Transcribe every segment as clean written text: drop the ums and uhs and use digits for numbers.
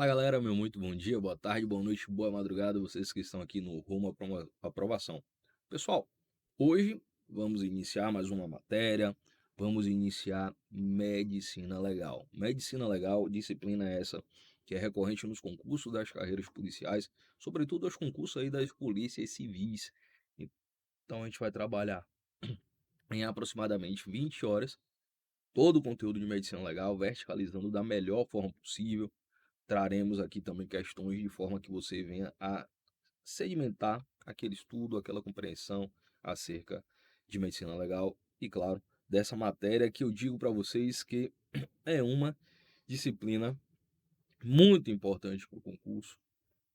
Fala galera, meu muito bom dia, boa tarde, boa noite, boa madrugada, vocês que estão aqui no rumo à aprovação. Pessoal, hoje vamos iniciar mais uma matéria, vamos iniciar medicina legal. Medicina legal, disciplina essa que é recorrente nos concursos das carreiras policiais, sobretudo os concursos aí das polícias civis. Então a gente vai trabalhar em aproximadamente 20 horas todo o conteúdo de medicina legal, verticalizando da melhor forma possível. Traremos aqui também questões de forma que você venha a sedimentar aquele estudo, aquela compreensão acerca de medicina legal e, claro, dessa matéria que eu digo para vocês que é uma disciplina muito importante para o concurso,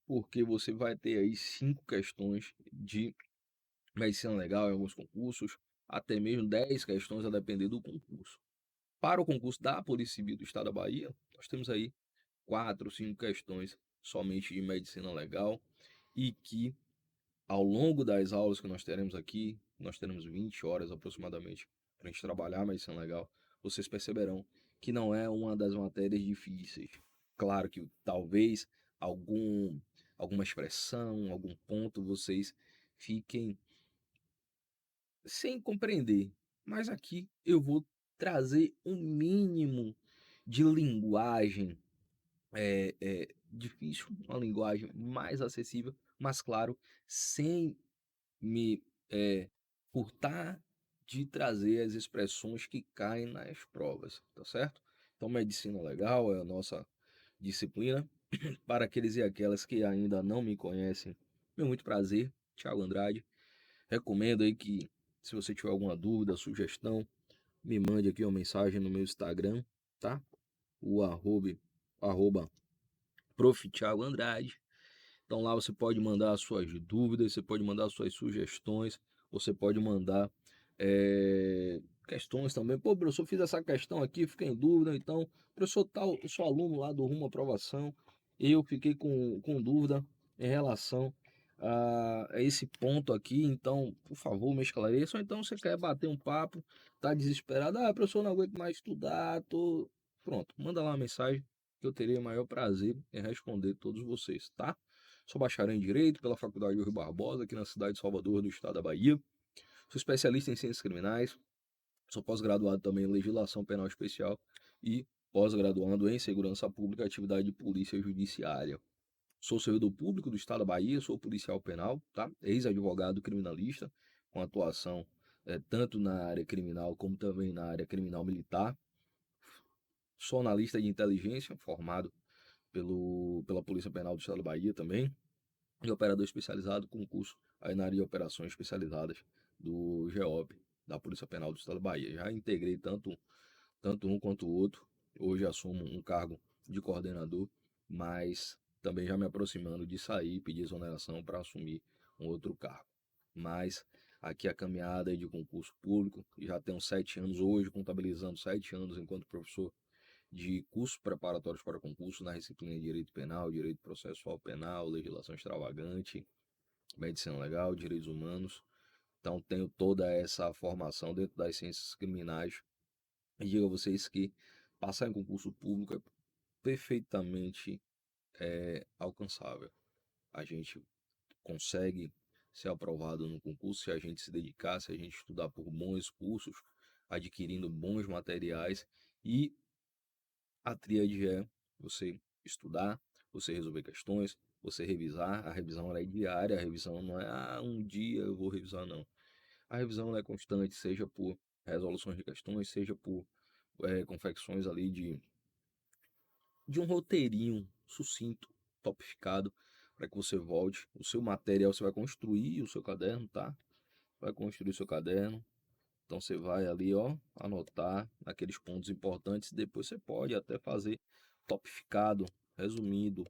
porque você vai ter aí 5 questões de medicina legal em alguns concursos, até mesmo 10 questões a depender do concurso. Para o concurso da Polícia Civil do Estado da Bahia, nós temos aí 4, 5 questões somente de medicina legal e que ao longo das aulas que nós teremos aqui, nós teremos 20 horas aproximadamente para a gente trabalhar a medicina legal, vocês perceberão que não é uma das matérias difíceis. Claro que talvez algum, alguma expressão, algum ponto vocês fiquem sem compreender, mas aqui eu vou trazer um mínimo de linguagem difícil, uma linguagem mais acessível, mas claro, sem me furtar de trazer as expressões que caem nas provas, tá certo? Então, medicina legal é a nossa disciplina. Para aqueles e aquelas que ainda não me conhecem, meu muito prazer, Thiago Andrade. Recomendo aí que, se você tiver alguma dúvida, sugestão, me mande aqui uma mensagem no meu Instagram, tá? O arroba Prof. Thiago Andrade. Então lá você pode mandar as suas dúvidas, você pode mandar as suas sugestões, você pode mandar questões também. Pô, professor, fiz essa questão aqui, fiquei em dúvida. Então, professor, tal, eu sou aluno lá do Rumo à Aprovação, eu fiquei com dúvida em relação a esse ponto aqui. Então, por favor, me esclareça. Ou então você quer bater um papo, tá desesperado, professor, não aguento mais estudar, tô... Pronto, manda lá uma mensagem que eu terei o maior prazer em responder todos vocês, tá? Sou bacharel em Direito pela Faculdade Rui Barbosa, aqui na cidade de Salvador, do estado da Bahia. Sou especialista em Ciências Criminais. Sou pós-graduado também em Legislação Penal Especial e pós-graduando em Segurança Pública e Atividade de Polícia Judiciária. Sou servidor público do estado da Bahia, sou policial penal, tá? Ex-advogado criminalista, com atuação tanto na área criminal como também na área criminal militar. Sou analista de inteligência, formado pela Polícia Penal do Estado da Bahia também, e operador especializado com curso aí na área de operações especializadas do GEOP, da Polícia Penal do Estado da Bahia. Já integrei tanto um quanto o outro. Hoje assumo um cargo de coordenador, mas também já me aproximando de sair, pedir exoneração para assumir um outro cargo. Mas aqui a caminhada de concurso público, já tenho 7 anos hoje, contabilizando 7 anos enquanto professor de cursos preparatórios para concurso na disciplina de Direito Penal, Direito Processual Penal, Legislação Extravagante, Medicina Legal, Direitos Humanos. Então tenho toda essa formação dentro das ciências criminais e digo a vocês que passar em concurso público é perfeitamente alcançável. A gente consegue ser aprovado no concurso se a gente se dedicar, se a gente estudar por bons cursos, adquirindo bons materiais e a tríade é você estudar, você resolver questões, você revisar. A revisão ela é diária, a revisão não é um dia eu vou revisar, não. A revisão ela é constante, seja por resoluções de questões, seja por confecções ali de um roteirinho sucinto, topificado, para que você volte. O seu material, você vai construir o seu caderno, tá? Vai construir o seu caderno. Então você vai ali, ó, anotar aqueles pontos importantes. Depois você pode até fazer topificado, resumido,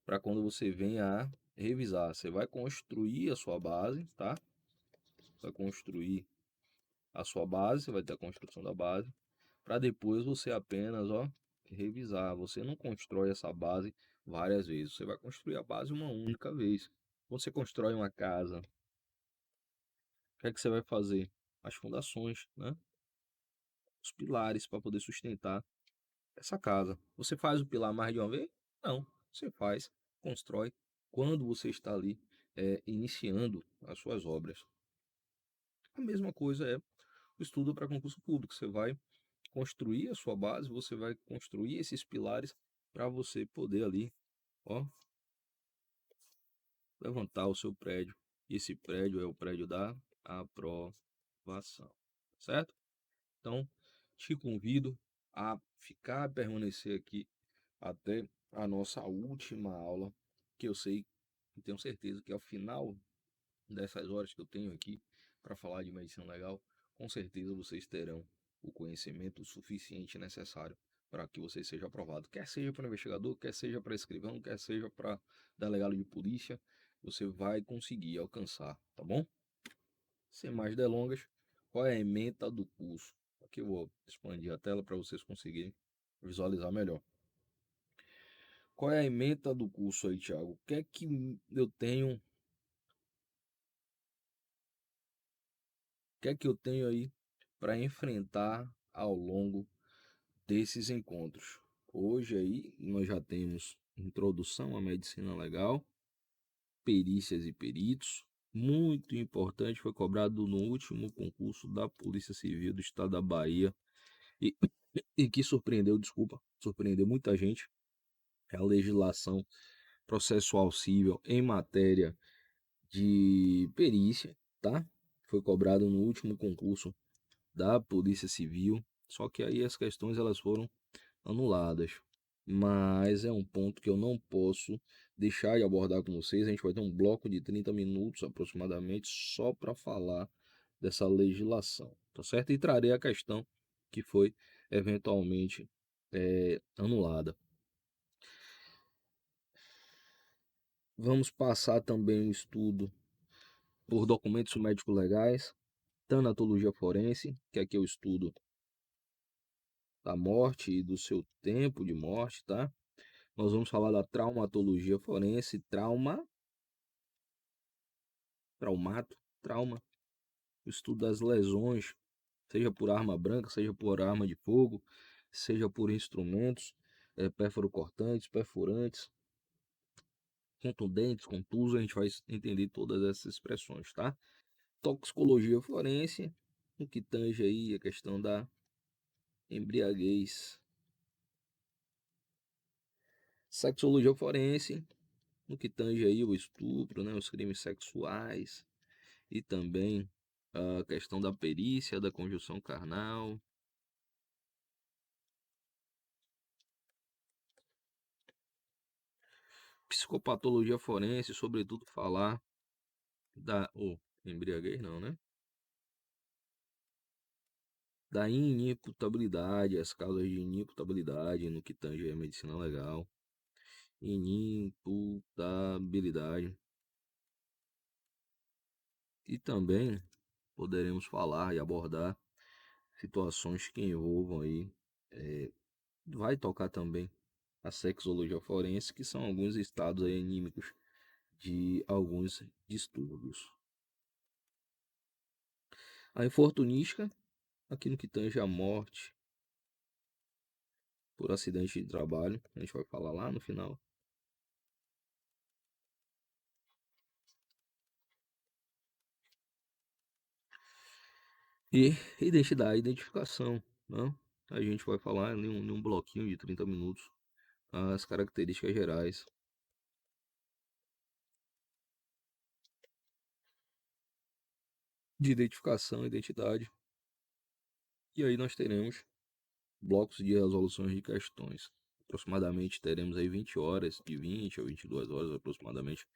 para quando você venha a revisar. Você vai construir a sua base, tá? Vai construir a sua base, você vai ter a construção da base, para depois você apenas, ó, revisar. Você não constrói essa base várias vezes. Você vai construir a base uma única vez. Quando você constrói uma casa, o que é que você vai fazer? As fundações, né? Os pilares para poder sustentar essa casa. Você faz o pilar mais de uma vez? Não. você faz, constrói, quando você está ali iniciando as suas obras. A mesma coisa é o estudo para concurso público. Você vai construir a sua base, você vai construir esses pilares para você poder ali, ó, levantar o seu prédio. E esse prédio é o prédio da aprovação, certo? Então, te convido a ficar, permanecer aqui até a nossa última aula, que eu sei e tenho certeza que ao final dessas horas que eu tenho aqui para falar de medicina legal, com certeza vocês terão o conhecimento suficiente necessário para que você seja aprovado. Quer seja para investigador, quer seja para escrivão, quer seja para delegado de polícia, você vai conseguir alcançar, tá bom? Sem mais delongas, qual é a ementa do curso? Aqui eu vou expandir a tela para vocês conseguirem visualizar melhor. Qual é a ementa do curso aí, Thiago? O que é que eu tenho? O que é que eu tenho aí para enfrentar ao longo desses encontros? Hoje aí nós já temos introdução à medicina legal, perícias e peritos. Muito importante, foi cobrado no último concurso da Polícia Civil do Estado da Bahia e, e que surpreendeu muita gente. É a legislação processual civil em matéria de perícia, tá? Foi cobrado no último concurso da Polícia Civil, só que aí as questões elas foram anuladas. Mas é um ponto que eu não posso deixar de abordar com vocês. A gente vai ter um bloco de 30 minutos aproximadamente só para falar dessa legislação, tá certo? E trarei a questão que foi eventualmente anulada. Vamos passar também o estudo por documentos médicos legais, tanatologia forense, que aqui é o estudo da morte e do seu tempo de morte, tá? Nós vamos falar da traumatologia forense, trauma, o estudo das lesões, seja por arma branca, seja por arma de fogo, seja por instrumentos perforocortantes, perfurantes, contundentes, contusos, a gente vai entender todas essas expressões, tá? Toxicologia forense, o que tange aí a questão da embriaguez. Sexologia forense, no que tange aí o estupro, né, os crimes sexuais e também a questão da perícia, da conjunção carnal. Psicopatologia forense, sobretudo falar da embriaguez não, né? Da inimputabilidade, as causas de inimputabilidade no que tange a medicina legal. Inimputabilidade. E também poderemos falar e abordar situações que envolvam aí, vai tocar também a sexologia forense, que são alguns estados aí anímicos de alguns distúrbios. A infortunística, aquilo que tange a morte por acidente de trabalho, a gente vai falar lá no final. E identificação, né? A gente vai falar em um bloquinho de 30 minutos as características gerais de identificação e identidade. E aí nós teremos blocos de resoluções de questões. Aproximadamente teremos aí 20 horas, de 20 a 22 horas aproximadamente,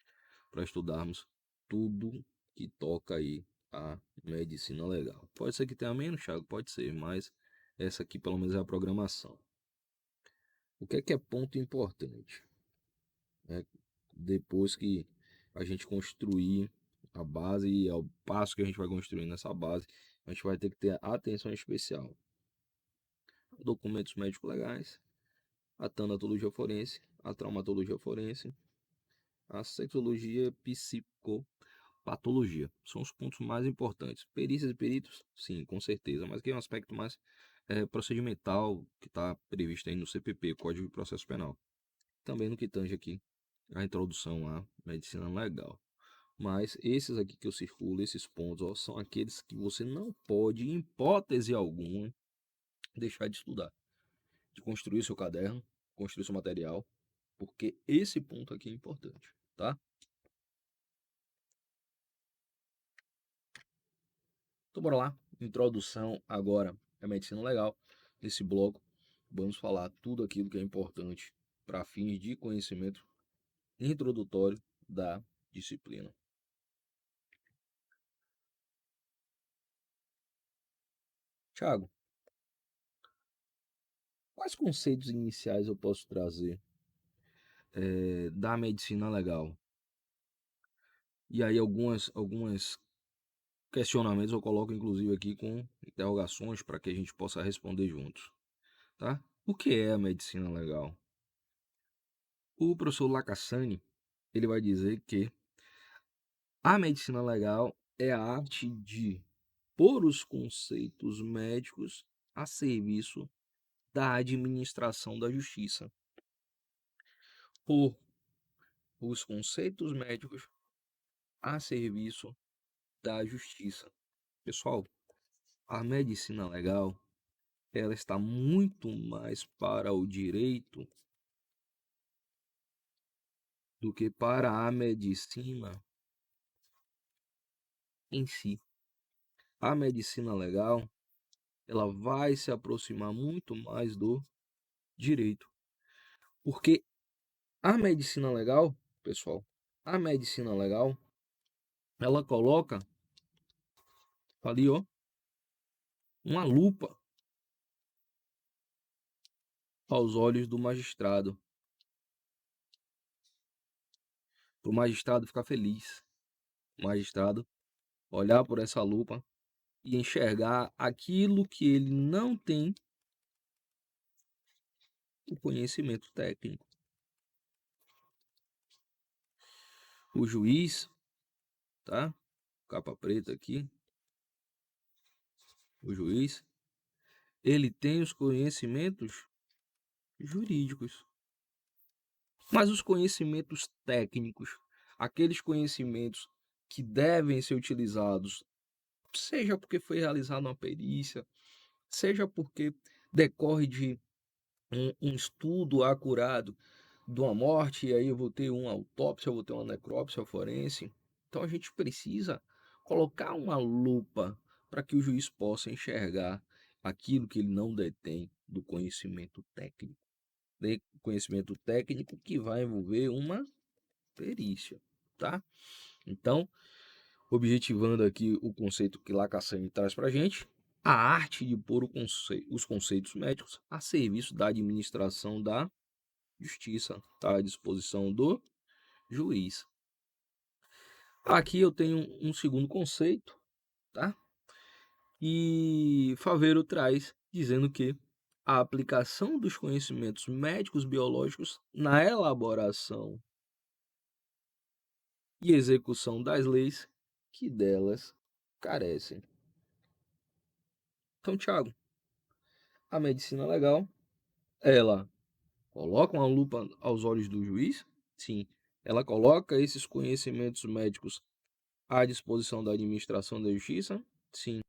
para estudarmos tudo que toca aí a medicina legal. Pode ser que tenha menos, Thiago, pode ser, mas essa aqui pelo menos é a programação. O que é ponto importante? Depois que a gente construir a base e ao passo que a gente vai construindo essa base, a gente vai ter que ter atenção especial. Documentos médicos legais, a tanatologia forense, a traumatologia forense, a sexologia psicopatologia. São os pontos mais importantes. Perícias e peritos, sim, com certeza, mas aqui é um aspecto mais procedimental que está previsto aí no CPP, Código de Processo Penal. também no que tange aqui a introdução à medicina legal. Mas esses aqui que eu circulo, esses pontos, ó, são aqueles que você não pode, em hipótese alguma, deixar de estudar, de construir seu caderno, construir seu material, porque esse ponto aqui é importante, tá? Então bora lá, introdução agora à medicina legal. Nesse bloco, vamos falar tudo aquilo que é importante para fins de conhecimento introdutório da disciplina. Tiago, quais conceitos iniciais eu posso trazer da medicina legal? E aí algumas questionamentos eu coloco inclusive aqui com interrogações para que a gente possa responder juntos, tá? O que é a medicina legal? O professor Lacassani, ele vai dizer que a medicina legal é a arte de pôr os conceitos médicos a serviço da administração da justiça. Pôr os conceitos médicos a serviço da justiça. Pessoal, a medicina legal, ela está muito mais para o direito do que para a medicina em si. A medicina legal, ela vai se aproximar muito mais do direito, porque a medicina legal, pessoal, a medicina legal, ela coloca ali, ó, uma lupa aos olhos do magistrado, para o magistrado ficar feliz, o magistrado olhar por essa lupa e enxergar aquilo que ele não tem o conhecimento técnico. O juiz, tá? Capa preta aqui. O juiz, ele tem os conhecimentos jurídicos, mas os conhecimentos técnicos, aqueles conhecimentos que devem ser utilizados, seja porque foi realizada uma perícia, seja porque decorre de um estudo acurado de uma morte, e aí eu vou ter uma autópsia, eu vou ter uma necrópsia forense. Então a gente precisa colocar uma lupa para que o juiz possa enxergar aquilo que ele não detém do conhecimento técnico. Conhecimento técnico que vai envolver uma perícia, tá? Então, objetivando aqui o conceito que Lacassagne traz para a gente, a arte de pôr os conceitos médicos a serviço da administração da justiça, tá? À disposição do juiz. Aqui eu tenho um segundo conceito, tá? E Faveiro traz dizendo que a aplicação dos conhecimentos médicos biológicos na elaboração e execução das leis que delas carecem. Então, Thiago, a medicina legal, ela coloca uma lupa aos olhos do juiz? Sim. Ela coloca esses conhecimentos médicos à disposição da administração da justiça? Sim.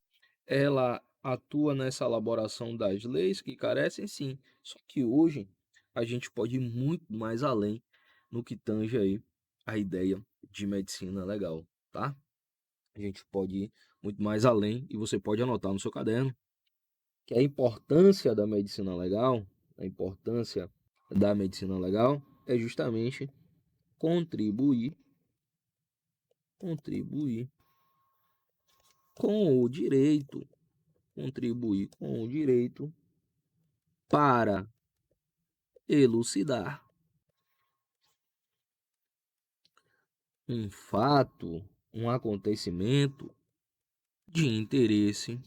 Ela atua nessa elaboração das leis que carecem? Sim. Só que hoje a gente pode ir muito mais além no que tange aí a ideia de medicina legal, tá? A gente pode ir muito mais além e você pode anotar no seu caderno que a importância da medicina legal, a importância da medicina legal é justamente contribuir, contribuir com o direito, contribuir com o direito para elucidar um fato, um acontecimento de interesse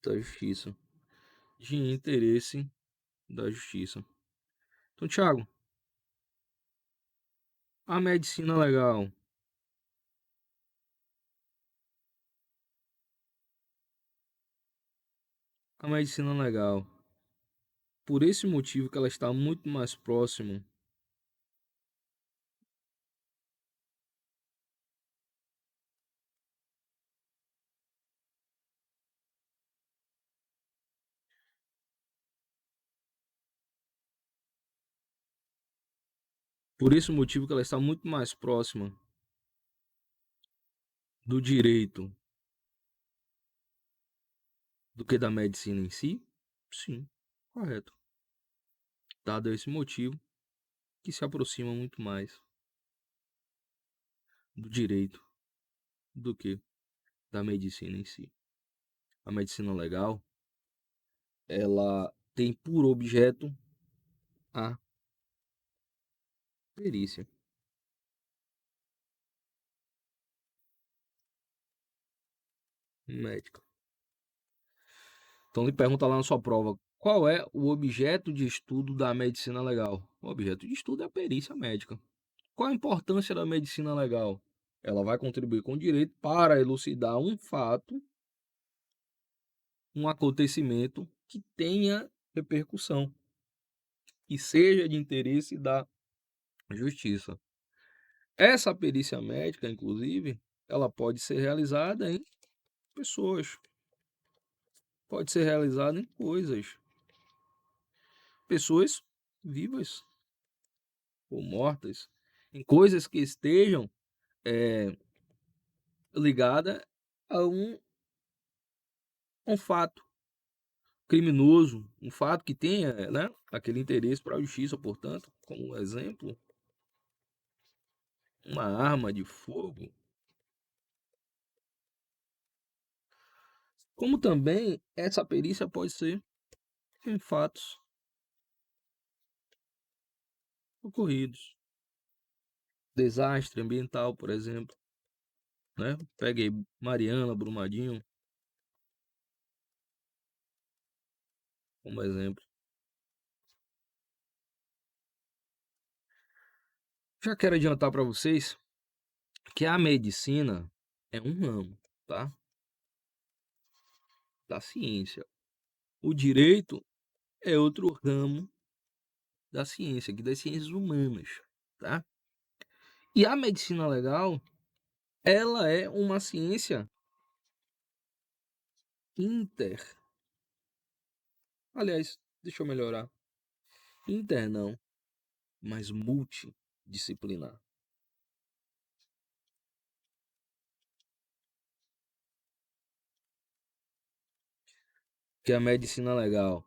da justiça, de interesse da justiça. Então, Thiago, a medicina legal, a medicina legal. Por esse motivo que ela está muito mais próxima. Por esse motivo que ela está muito mais próxima do direito do que da medicina em si? Sim, correto. Dado esse motivo, que se aproxima muito mais do direito do que da medicina em si. A medicina legal, ela tem por objeto a perícia médica. Então ele pergunta lá na sua prova, qual é o objeto de estudo da medicina legal? O objeto de estudo é a perícia médica. Qual a importância da medicina legal? Ela vai contribuir com o direito para elucidar um fato, um acontecimento que tenha repercussão e seja de interesse da justiça. Essa perícia médica, inclusive, ela pode ser realizada em pessoas, pode ser realizada em coisas, pessoas vivas ou mortas, em coisas que estejam ligadas a um fato criminoso, um fato que tenha, né, aquele interesse para a justiça, portanto, como exemplo, uma arma de fogo, como também essa perícia pode ser em fatos ocorridos, desastre ambiental, por exemplo, né? Peguei Mariana, Brumadinho como exemplo. Já quero adiantar para vocês que a medicina é um ramo, tá? Da ciência. O direito é outro ramo da ciência, aqui das ciências humanas, tá? E a medicina legal, ela é uma ciência inter. Aliás, deixa eu melhorar. Inter não, mas multidisciplinar. Que a medicina legal,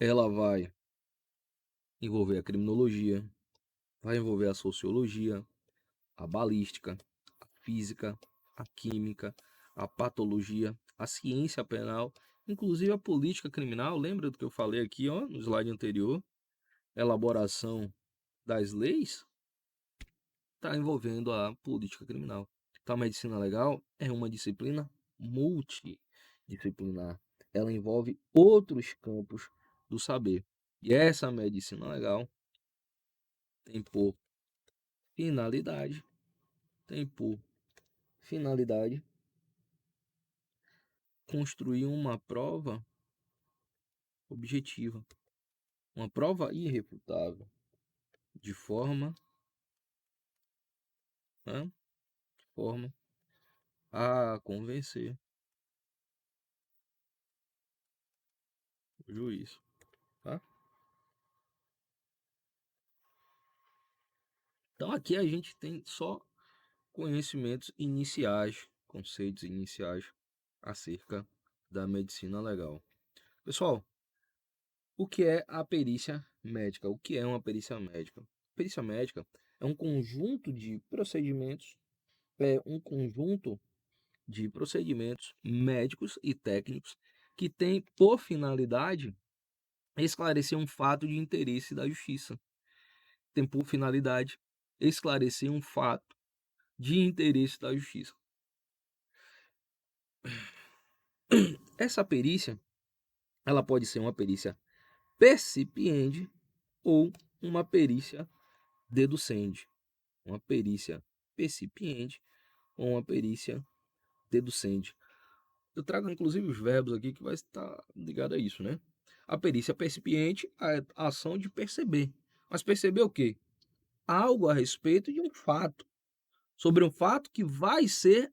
ela vai envolver a criminologia, vai envolver a sociologia, a balística, a física, a química, a patologia, a ciência penal, inclusive a política criminal. Lembra do que eu falei aqui, ó, no slide anterior? Elaboração das leis está envolvendo a política criminal. Então, a medicina legal é uma disciplina multidisciplinar. Ela envolve outros campos do saber. E essa medicina legal tem por finalidade, tem por finalidade construir uma prova objetiva, uma prova irrefutável, de forma, né, de forma a convencer o juiz, tá? Então aqui a gente tem só conhecimentos iniciais, conceitos iniciais acerca da medicina legal. Pessoal, o que é a perícia médica? O que é uma perícia médica? Perícia médica é um conjunto de procedimentos, médicos e técnicos que tem por finalidade esclarecer um fato de interesse da justiça. Tem por finalidade esclarecer um fato de interesse da justiça. Essa perícia, ela pode ser uma perícia percipiente ou uma perícia deducente. Uma perícia percipiente ou uma perícia deducente. Eu trago inclusive os verbos aqui que vai estar ligado a isso, né? A perícia percipiente, a ação de perceber. Mas perceber o quê? Algo a respeito de um fato, sobre um fato que vai ser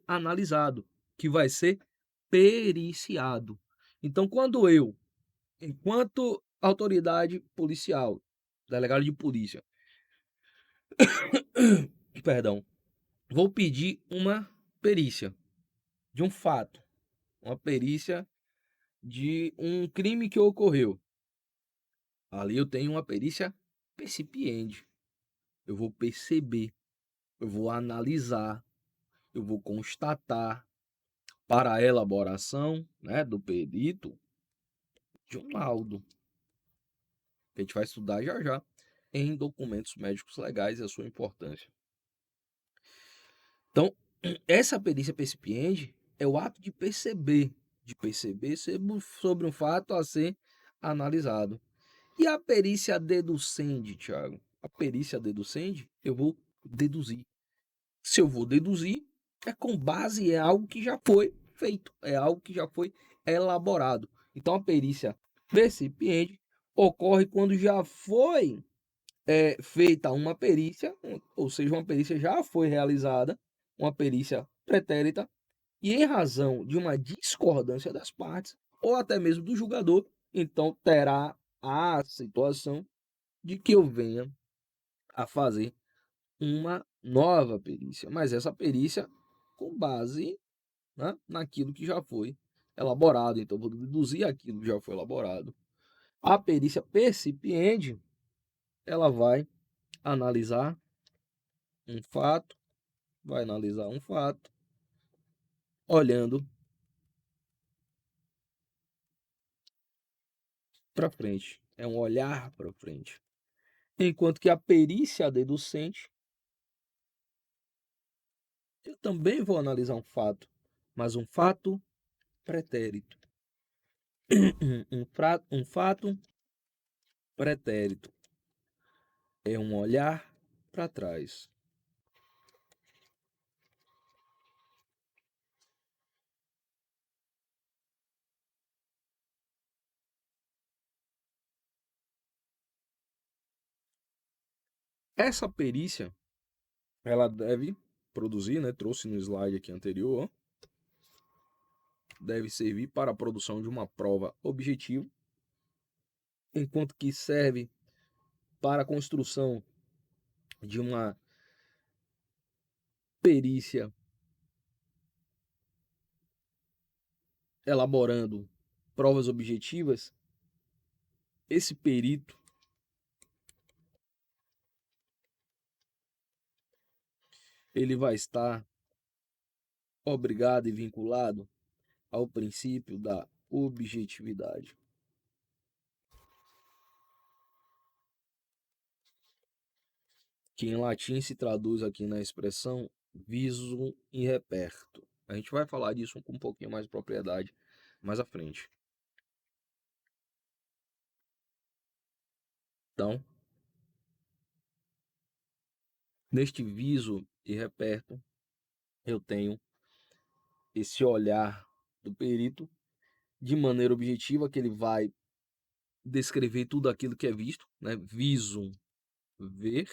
analisado, que vai ser periciado. Então, quando eu, enquanto autoridade policial, delegado de polícia, perdão, vou pedir uma perícia de um fato, uma perícia de um crime que ocorreu. Ali eu tenho uma perícia percipiente. Eu vou perceber, eu vou analisar, eu vou constatar para a elaboração, né, do perito de um laudo, que a gente vai estudar já já em documentos médicos legais e a sua importância. Então, essa perícia percipiente é o ato de perceber sobre um fato a ser analisado. E a perícia deducende, Thiago? A perícia deducende, eu vou deduzir. Se eu vou deduzir, é com base em algo que já foi feito, é algo que já foi elaborado. Então, a perícia percipiente ocorre quando já foi feita uma perícia, ou seja, uma perícia já foi realizada, uma perícia pretérita, e em razão de uma discordância das partes, ou até mesmo do julgador, então terá a situação de que eu venha a fazer uma nova perícia, mas essa perícia com base, né, naquilo que já foi elaborado. Então, vou deduzir aquilo que já foi elaborado. A perícia percipiente, ela vai analisar um fato, olhando para frente. É um olhar para frente. Enquanto que a perícia deducente, eu também vou analisar um fato, mas um fato pretérito. Um fato pretérito é um olhar para trás. Essa perícia, ela deve produzir, né, trouxe no slide aqui anterior, deve servir para a produção de uma prova objetiva, enquanto que serve para a construção de uma perícia elaborando provas objetivas. Esse perito, ele vai estar obrigado e vinculado ao princípio da objetividade, que em latim se traduz aqui na expressão visum in reperto. A gente vai falar disso com um pouquinho mais de propriedade mais à frente. Então, neste viso e reperto, eu tenho esse olhar do perito de maneira objetiva, que ele vai descrever tudo aquilo que é visto, né? Visum, ver,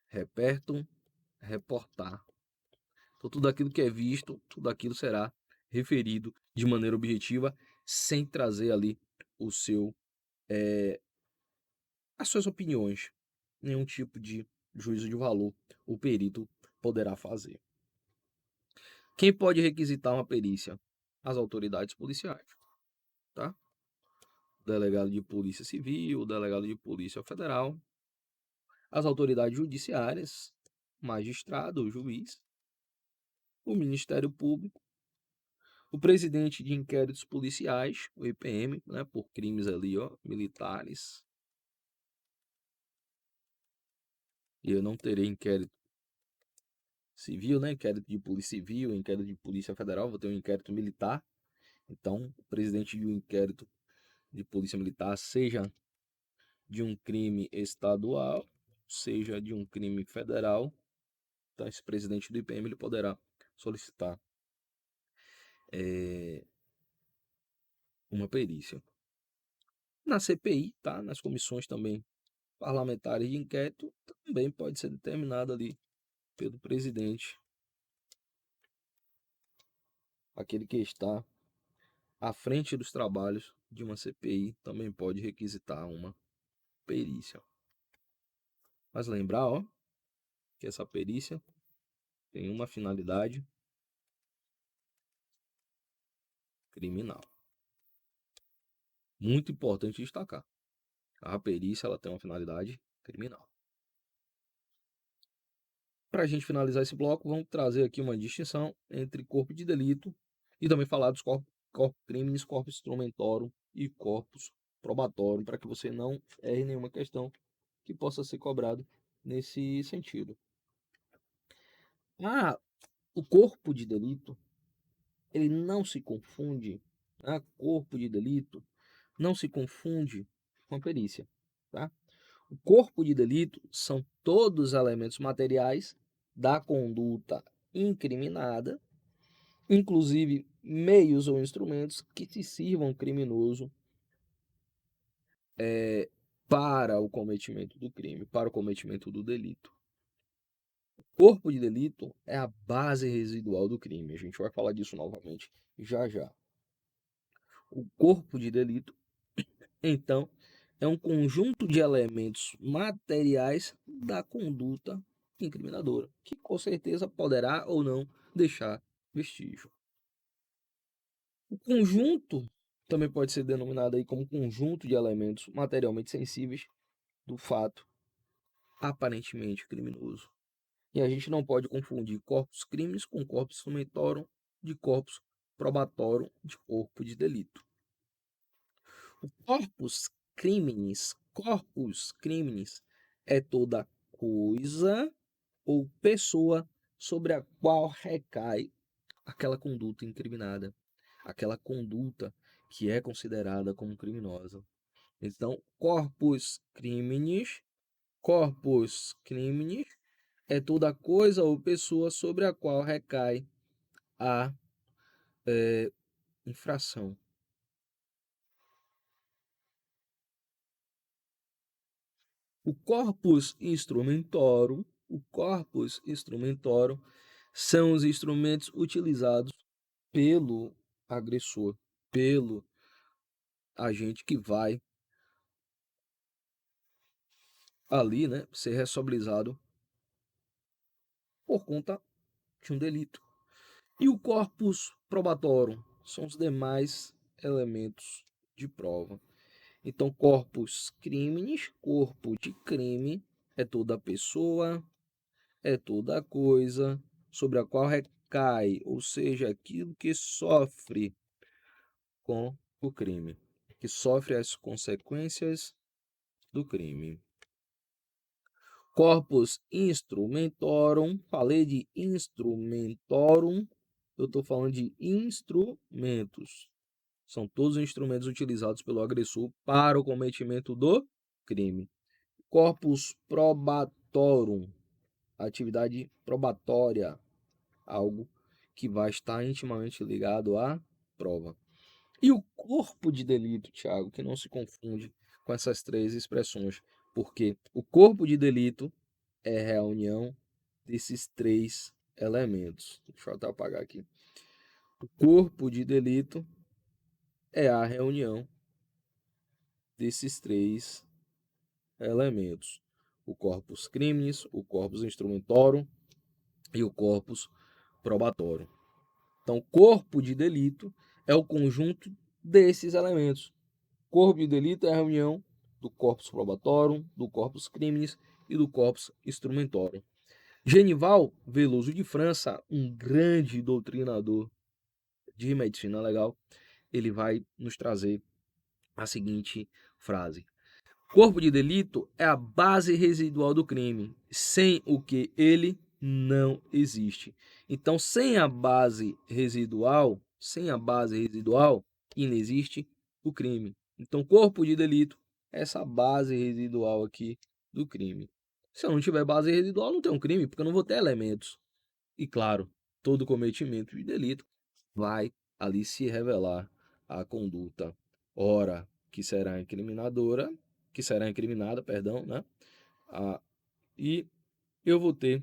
repertum, reportar. Então, tudo aquilo que é visto, tudo aquilo será referido de maneira objetiva, sem trazer ali o seu, as suas opiniões, nenhum tipo de juízo de valor o perito poderá fazer. Quem pode requisitar uma perícia? As autoridades policiais, tá? O delegado de polícia civil, o delegado de polícia federal, as autoridades judiciárias, magistrado, o juiz, o Ministério Público, o presidente de inquéritos policiais, o IPM, né, por crimes ali, ó, militares. E eu não terei inquérito civil, né, inquérito de polícia civil, inquérito de polícia federal, vou ter um inquérito militar. Então, o presidente de um inquérito de polícia militar, seja de um crime estadual, seja de um crime federal, então esse presidente do IPM ele poderá solicitar uma perícia. Na CPI, tá? Nas comissões também parlamentares de inquérito, também pode ser determinado ali pelo presidente, aquele que está à frente dos trabalhos de uma CPI, também pode requisitar uma perícia. Mas lembrar, ó, que essa perícia tem uma finalidade criminal. Muito importante destacar. A perícia ela tem uma finalidade criminal. Para a gente finalizar esse bloco, vamos trazer aqui uma distinção entre corpo de delito e também falar dos corpus criminis, corpus instrumentorum e corpus probatorum, para que você não erre nenhuma questão que possa ser cobrado nesse sentido. O corpo de delito, ele não se confunde, corpo de delito não se confunde com a perícia, tá? O corpo de delito são todos os elementos materiais da conduta incriminada, inclusive meios ou instrumentos que se sirvam ao criminoso para o cometimento do crime, para o cometimento do delito. O corpo de delito é a base residual do crime. A gente vai falar disso novamente já já. O corpo de delito, então, é um conjunto de elementos materiais da conduta incriminadora, que com certeza poderá ou não deixar vestígio. O conjunto também pode ser denominado aí como conjunto de elementos materialmente sensíveis do fato aparentemente criminoso. E a gente não pode confundir corpus crimes com corpus instrumentorum de corpus probatorum de corpo de delito. O corpus criminis é toda coisa ou pessoa sobre a qual recai aquela conduta incriminada, aquela conduta que é considerada como criminosa. Então, corpus criminis é toda coisa ou pessoa sobre a qual recai a infração. O corpus instrumentorum são os instrumentos utilizados pelo agressor, pelo agente que vai ali, né, ser responsabilizado por conta de um delito. E o corpus probatorum são os demais elementos de prova. Então, corpus criminis, corpo de crime, é toda pessoa, é toda coisa sobre a qual recai, ou seja, aquilo que sofre com o crime, que sofre as consequências do crime. Corpus instrumentorum, falei de instrumentorum, eu estou falando de instrumentos. São todos os instrumentos utilizados pelo agressor para o cometimento do crime. Corpus probatorum, atividade probatória, algo que vai estar intimamente ligado à prova. E o corpo de delito, Thiago, que não se confunde com essas três expressões, porque o corpo de delito é a reunião desses três elementos. Deixa eu até apagar aqui. O corpo de delito é a reunião desses três elementos: o corpus criminis, o corpus instrumentorum e o corpus probatorum. Então, corpo de delito é o conjunto desses elementos. Corpo de delito é a reunião do corpus probatorum, do corpus criminis e do corpus instrumentorum. Genival Veloso de França, um grande doutrinador de medicina legal, ele vai nos trazer a seguinte frase: corpo de delito é a base residual do crime, sem o que ele não existe. Então, sem a base residual, inexiste o crime. Então, corpo de delito é essa base residual aqui do crime. Se eu não tiver base residual, não tem um crime, porque eu não vou ter elementos. E claro, todo cometimento de delito vai ali se revelar a conduta, ora que será incriminadora, que será incriminada, perdão, né? Ah, e eu vou ter,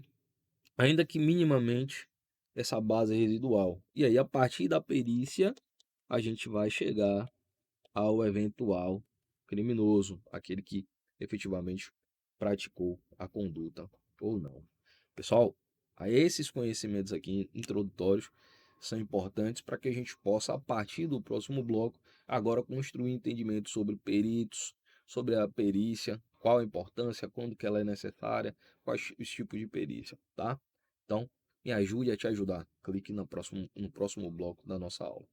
ainda que minimamente, essa base residual. E aí, a partir da perícia, a gente vai chegar ao eventual criminoso, aquele que efetivamente praticou a conduta ou não. Pessoal, a esses conhecimentos aqui introdutórios são importantes para que a gente possa, a partir do próximo bloco, agora construir entendimento sobre peritos, sobre a perícia, qual a importância, quando que ela é necessária, quais os tipos de perícia, tá? Então, me ajude a te ajudar. Clique no próximo bloco da nossa aula.